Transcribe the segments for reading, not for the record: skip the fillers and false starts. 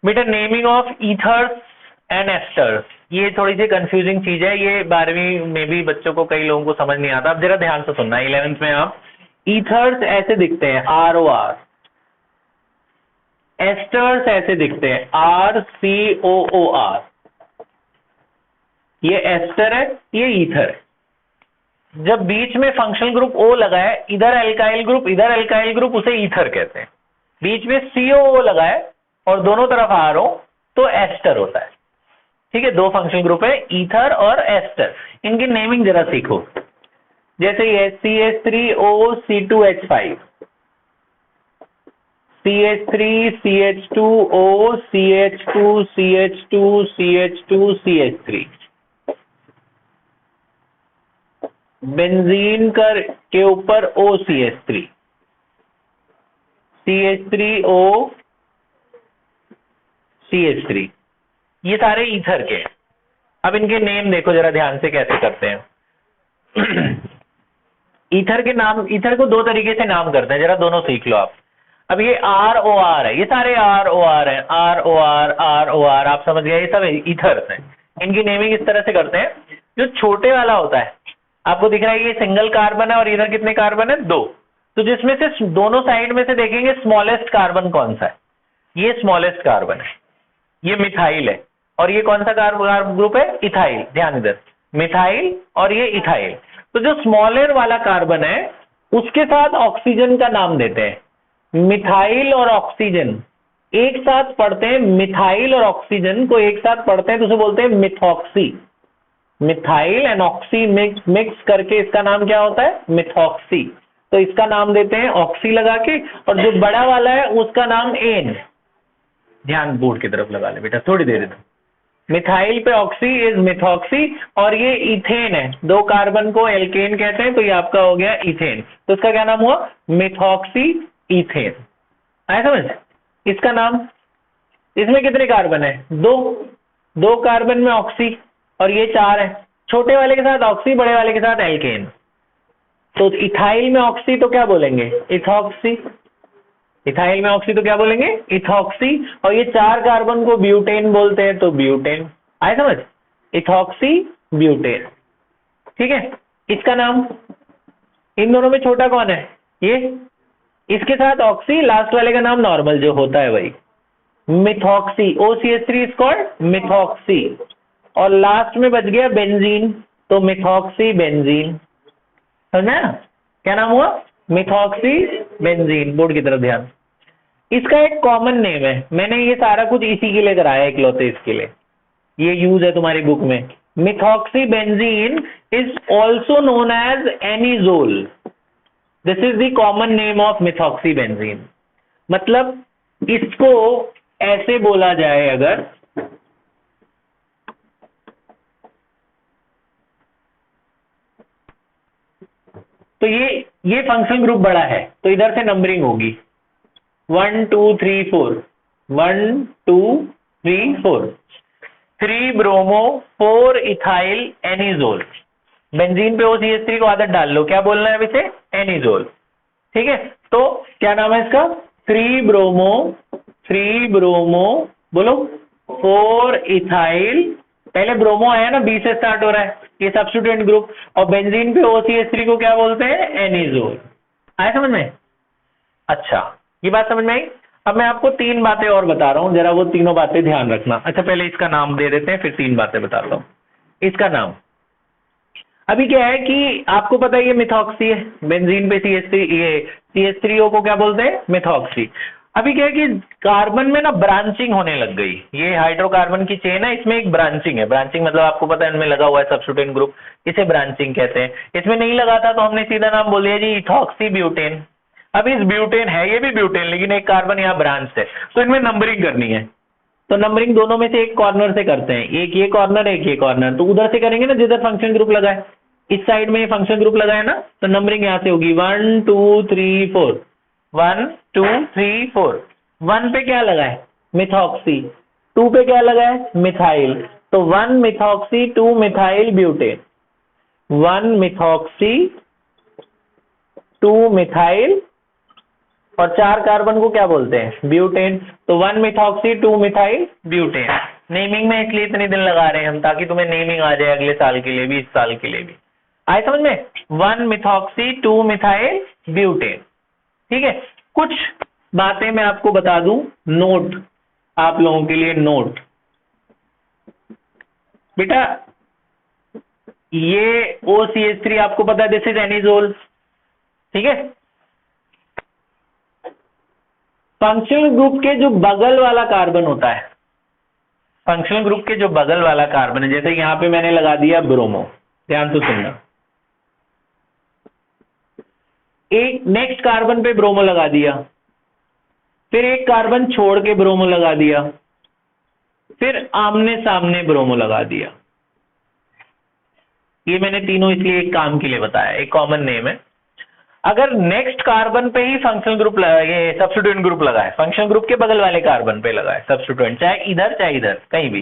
बेटा naming of ethers and asters, ये थोड़ी सी कंफ्यूजिंग चीज है, ये 12वीं में भी बच्चों को, कई लोगों को समझ नहीं आता। अब जरा ध्यान से सुनना, 11th में आप ईथर्स ऐसे दिखते हैं ROR, एस्टर्स ऐसे दिखते हैं RCOOR, ये एस्टर है, ये ईथर है। जब बीच में फंक्शनल ग्रुप O लगा है, इधर एल्काइल ग्रुप इधर एल्काइल ग्रुप, उसे ईथर कहते हैं। बीच में COO लगा है और दोनों तरफ R हो तो एस्टर होता है। ठीक है, दो फंक्शनल ग्रुप है, ईथर और एस्टर। इनकी नेमिंग जरा सीखो, जैसे ये CH3OC2H5, CH3 CH2O CH2 CH2 CH2 CH3। Benzene के ऊपर OCH3, CH3O CH3, ये सारे ईथर के हैं। अब इनके नेम देखो जरा ध्यान से कैसे करते हैं। ईथर के नाम, ईथर को दो तरीके से नाम करते हैं, जरा दोनों सीख लो आप। अब ये ROR है, ये सारे ROR है, ROR, आप समझ गए, ये सब ईथर्स हैं। इनकी नेमिंग इस तरह से करते हैं, जो छोटे वाला होता है, आपको दिख रहा है ये सिंगल कार्बन है और इधर कितने कार्बन है, 2। तो जिसमें से दोनों साइड में से देखेंगे स्मॉलेस्ट कार्बन कौन सा है, ये स्मॉलेस्ट कार्बन है, ये मिथाइल है। और ये कौन सा कार्बन ग्रुप है, इथाइल। ध्यान इधर, मिथाइल और ये इथाइल। तो जो स्मॉलर वाला कार्बन है उसके साथ ऑक्सीजन का नाम देते हैं। मिथाइल और ऑक्सीजन एक साथ पढ़ते हैं, मिथाइल और ऑक्सीजन को एक साथ पढ़ते हैं तो उसे बोलते हैं methoxy. Methyl and oxy mix करके इसका नाम क्या होता है, मिथॉक्सी। तो इसका नाम देते हैं ऑक्सी लगा के, और जो बड़ा वाला है उसका नाम एन। ध्यान बोर्ड की तरफ लगा ले बेटा, थोड़ी देर में। मिथाइल पे ऑक्सी इज मिथॉक्सी, और ये इथेन है, दो कार्बन को एल्केन कहते हैं, तो ये आपका हो गया इथेन। तो इसका क्या नाम हुआ, मिथॉक्सी इथेन। आया समझ, इसका नाम। इसमें कितने कार्बन है, दो कार्बन में ऑक्सी, और ये 4 है। छोटे वाले के साथ ऑक्सी, बड़े वाले के साथ एल्केन। तो इथाइल में ऑक्सी तो क्या बोलेंगे, इथॉक्सी। इथाइल में ऑक्सी तो क्या बोलेंगे, इथॉक्सी। और ये 4 कार्बन को ब्यूटेन बोलते हैं, तो ब्यूटेन। आए समझ, इथॉक्सी ब्यूटेन। ठीक है, इसका नाम। इन दोनों में छोटा कौन है, ये। इसके साथ ऑक्सी, लास्ट वाले का नाम नॉर्मल जो होता है वही, methoxy. OCH3 is called methoxy. और लास्ट में बच गया बेंजीन, तो मिथॉक्सी बेंजीन। समझा ना, क्या नाम हुआ, मिथॉक्सी बेंजीन। बोर्ड की तरफ ध्यान। इसका एक कॉमन नेम है, मैंने ये सारा कुछ इसी के लिए कराया, इकलौते इसके लिए, ये यूज है तुम्हारी बुक में। Methoxy benzene is also known as anisole. This is the common name of methoxy benzene. मतलब इसको ऐसे बोला जाए अगर, तो ये फंक्शन ग्रुप बड़ा है तो इधर से नंबरिंग होगी 1 2 3 4, 1 2 3 4, 3 ब्रोमो 4 इथाइल एनिजोल। बेंजीन पे OCH3 को आदत डाल लो, क्या बोलना है इसे, एनिजोल। ठीक है, तो क्या नाम है इसका, 3 ब्रोमो बोलो 4 इथाइल। पहले ब्रोमो आया ना, बी से स्टार्ट हो रहा है, ये सब्स्टिट्यूएंट ग्रुप। और बेंजीन पे OCH3 को क्या बोलते हैं, एनिजोल। आया समझ में, अच्छा ये बात समझ में आई। अब मैं आपको 3 बातें और बता रहा हूं, जरा वो तीनों बातें ध्यान रखना। अच्छा पहले इसका नाम दे देते हैं, फिर 3 बातें बताता हूं। इसका नाम, अभी क्या है कि आपको पता है ये मिथॉक्सी है, बेंजीन पे CH3O को क्या बोलते हैं, मिथॉक्सी। अभी क्या है कि कार्बन में ना ब्रांचिंग होने लग गई, ये हाइड्रोकार्बन की चेन है, इसमें एक ब्रांचिंग है। ब्रांचिंग मतलब आपको पता है इनमें लगा हुआ है सब्स्टिट्यूएंट ग्रुप, इसे ब्रांचिंग कहते हैं। इसमें नहीं लगा था तो हमने सीधा नाम बोल दिया जी इथॉक्सी ब्यूटेन। अब इस ब्यूटेन है, ये भी ब्यूटेन, लेकिन एक कार्बन यहाँ ब्रांच है, तो इनमें नंबरिंग करनी है। तो नंबरिंग दोनों में से एक कॉर्नर से करते हैं, एक ये कॉर्नर एक ये कॉर्नर। तो उधर से करेंगे ना जिधर फंक्शन ग्रुप लगा है, इस साइड में फंक्शन ग्रुप लगा है ना, तो नंबरिंग यहां से होगी 1 2 3 4, 1 2 3 4। 1 पे क्या लगा है, मिथॉक्सी। 2 पे क्या लगा है, मिथाइल। तो 1 methoxy 2 methyl butane, 1 methoxy 2 methyl और 4 कार्बन को क्या बोलते हैं? ब्यूटेन। तो 1 मिथॉक्सी 2 मिथाइल ब्यूटेन। नेमिंग में इसलिए इतने दिन लगा रहे हैं हम, ताकि तुम्हें नेमिंग आ जाए अगले साल के लिए भी, इस साल के लिए भी। आए समझ में? 1 मिथॉक्सी 2 मिथाइल ब्यूटेन। ठीक है, कुछ बातें मैं आपको बता दूं, नोट आप लोगों के लिए, नोट बेटा, ये OCH3 आपको पता है, दिस इज एनिजोल। ठीक है, फंक्शनल ग्रुप के जो बगल वाला कार्बन होता है, फंक्शनल ग्रुप के जो बगल वाला कार्बन है, जैसे यहां पे मैंने लगा दिया ब्रोमो, ध्यान से सुनना, एक नेक्स्ट कार्बन पे ब्रोमो लगा दिया, फिर एक कार्बन छोड़ के ब्रोमो लगा दिया, फिर आमने सामने ब्रोमो लगा दिया। ये मैंने तीनों इसलिए एक काम के लिए बताया, एक कॉमन नेम है। अगर नेक्स्ट कार्बन पे ही फंक्शनल ग्रुप लगाए, ये सब्स्टिट्यूएंट ग्रुप लगाए, फंक्शनल ग्रुप के बगल वाले कार्बन पे लगाए सब्स्टिट्यूएंट, चाहे इधर कहीं भी,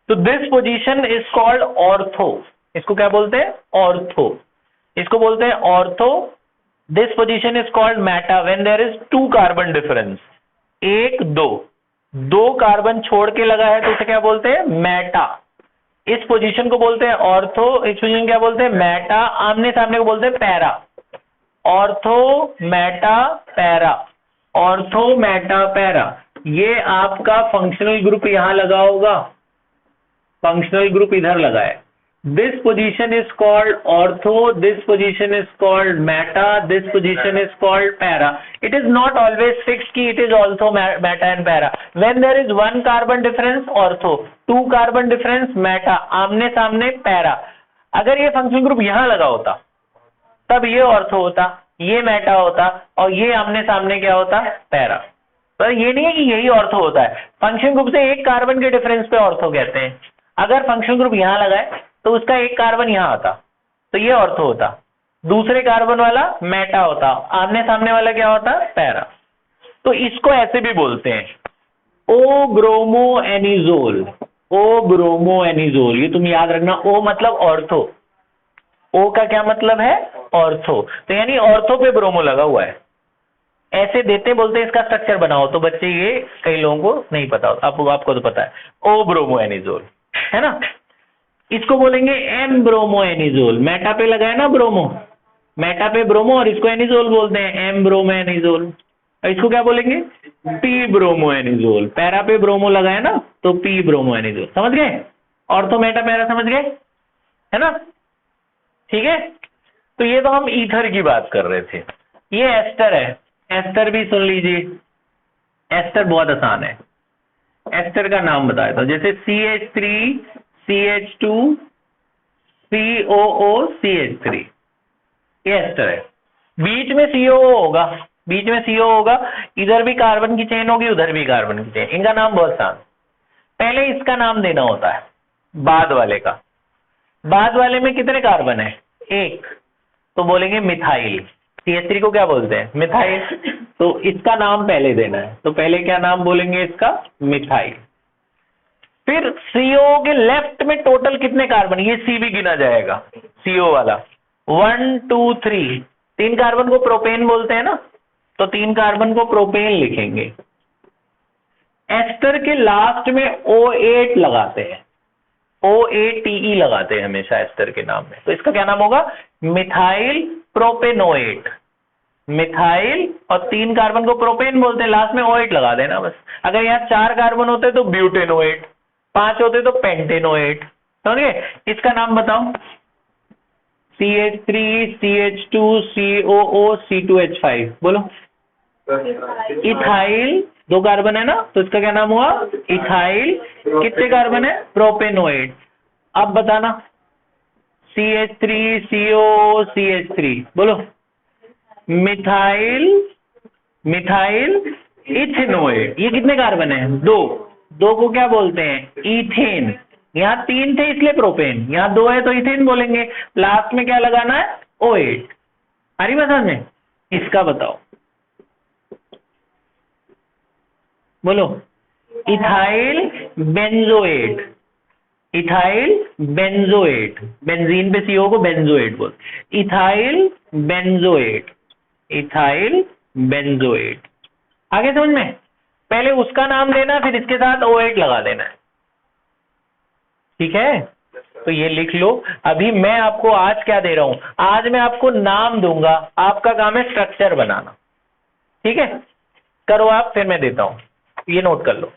तो this position is called ortho. इसको क्या बोलते हैं? ऑर्थो। इसको बोलते हैं ortho. This position is called meta when there is 2 carbon difference, 1 2 carbon छोड़ के लगा है तो उसे क्या बोलते हैं? मेटा। इस पोजीशन को बोलते हैं ऑर्थो, इस पोजीशन क्या बोलते हैं? मेटा। आमने सामने को बोलते हैं para. Ortho Meta para, ortho Meta para. ये आपका फंक्शनल ग्रुप यहां लगा होगा, फंक्शनल ग्रुप इधर लगा है। This position is called ortho, this position is called meta, this position is called para. It is not always fixed कि it is also meta and para. When there is 1 carbon difference ortho, 2 carbon difference meta, आमने सामने para. अगर ये functional group यहां लगा होता तब ये ऑर्थो होता, ये मेटा होता, और ये आमने सामने क्या होता? पैरा। पर ये नहीं है कि यही ऑर्थो होता है, फंक्शन ग्रुप से 1 कार्बन के डिफरेंस पे ऑर्थो कहते हैं। अगर फंक्शन ग्रुप यहां लगा है तो उसका 1 कार्बन यहां आता, तो ये ऑर्थो होता, दूसरे कार्बन वाला मेटा होता, आमने सामने वाला क्या होता? पैरा। तो इसको ऐसे भी बोलते हैं ओ ब्रोमो एनिजोल, ओ ब्रोमो एनिजोल। ये तुम याद रखना, ओ मतलब ऑर्थो, ओ का क्या मतलब है? ऑर्थो। तो यानी ऑर्थो पे ब्रोमो लगा हुआ है, ऐसे देते बोलते इसका स्ट्रक्चर बनाओ, तो बच्चे ये कई लोगों को नहीं पता होता, आपको तो पता है, ओ ब्रोमो एनिजोल, है ना। इसको बोलेंगे एम ब्रोमो एनिजोल, मेटा पे लगा है ना ब्रोमो, मेटा पे ब्रोमो, और इसको एनिजोल बोलते हैं, एम ब्रोमो एनिजोल। इसको क्या बोलेंगे? P bromo anisole. पैरा पे ब्रोमो लगा है ना, तो पी ब्रोमो एनिजोल। समझ गए? ऑर्थो मेटा पैरा समझ गए, है ना? ठीक है, तो ये तो हम ईथर की बात कर रहे थे। ये एस्टर है, एस्टर भी सुन लीजिए। एस्टर बहुत आसान है, एस्टर का नाम बताया था, जैसे CH3 CH2 COO CH3, ये एस्टर है। बीच में COO होगा, बीच में CO होगा, इधर भी कार्बन की चेन होगी, उधर भी कार्बन की चेन। इनका नाम बहुत आसान, पहले इसका नाम देना होता है, बाद वाले का। बाद वाले में कितने कार्बन है? 1, तो बोलेंगे मिथाइल। CH3 को क्या बोलते हैं? मिथाइल। तो इसका नाम पहले देना है, तो पहले क्या नाम बोलेंगे इसका? मिथाइल। फिर CO के लेफ्ट में टोटल कितने कार्बन? ये C भी गिना जाएगा, CO वाला 1 2 3, 3 कार्बन को प्रोपेन बोलते हैं ना, तो 3 कार्बन को प्रोपेन लिखेंगे। एस्टर के लास्ट में O8 लगाते हैं, OATE लगाते हैं हमेशा एस्टर के नाम में, तो इसका क्या नाम होगा? Methyl propanoate. मिथाइल, और 3 कार्बन को प्रोपेन बोलते हैं, लास्ट में O8 लगा देना बस। अगर यहाँ 4 कार्बन होते तो ब्यूटेनोएट, 5 होते तो पेंटेनोएट। समझ गए? इसका नाम बताओ। CH3 CH2 COO C2H5, बोलो। इथाइल, 2 कार्बन है ना, तो इसका क्या नाम हुआ? इथाइल। कितने कार्बन है? प्रोपेनोएट। अब बताना, CH3 COO CH3, बोलो। Methyl, methyl ethanoate. ये कितने कार्बन है? 2, 2 को क्या बोलते हैं? इथेन। यहाँ 3 थे इसलिए प्रोपेन, यहाँ 2 है तो इथेन बोलेंगे। लास्ट में क्या लगाना है? O8। आ रही बात समझ में? इसका बताओ, बोलो। Ethyl benzoate, ethyl benzoate, benzene पे CO को बेंजोएट बोल। Ethyl benzoate, ethyl benzoate. आगे समझ में? पहले उसका नाम देना, फिर इसके साथ OH लगा देना है, ठीक है? तो ये लिख लो। अभी मैं आपको आज क्या दे रहा हूं, आज मैं आपको नाम दूंगा, आपका काम है स्ट्रक्चर बनाना, ठीक है? करो आप, फिर मैं देता हूं, ये नोट कर लो।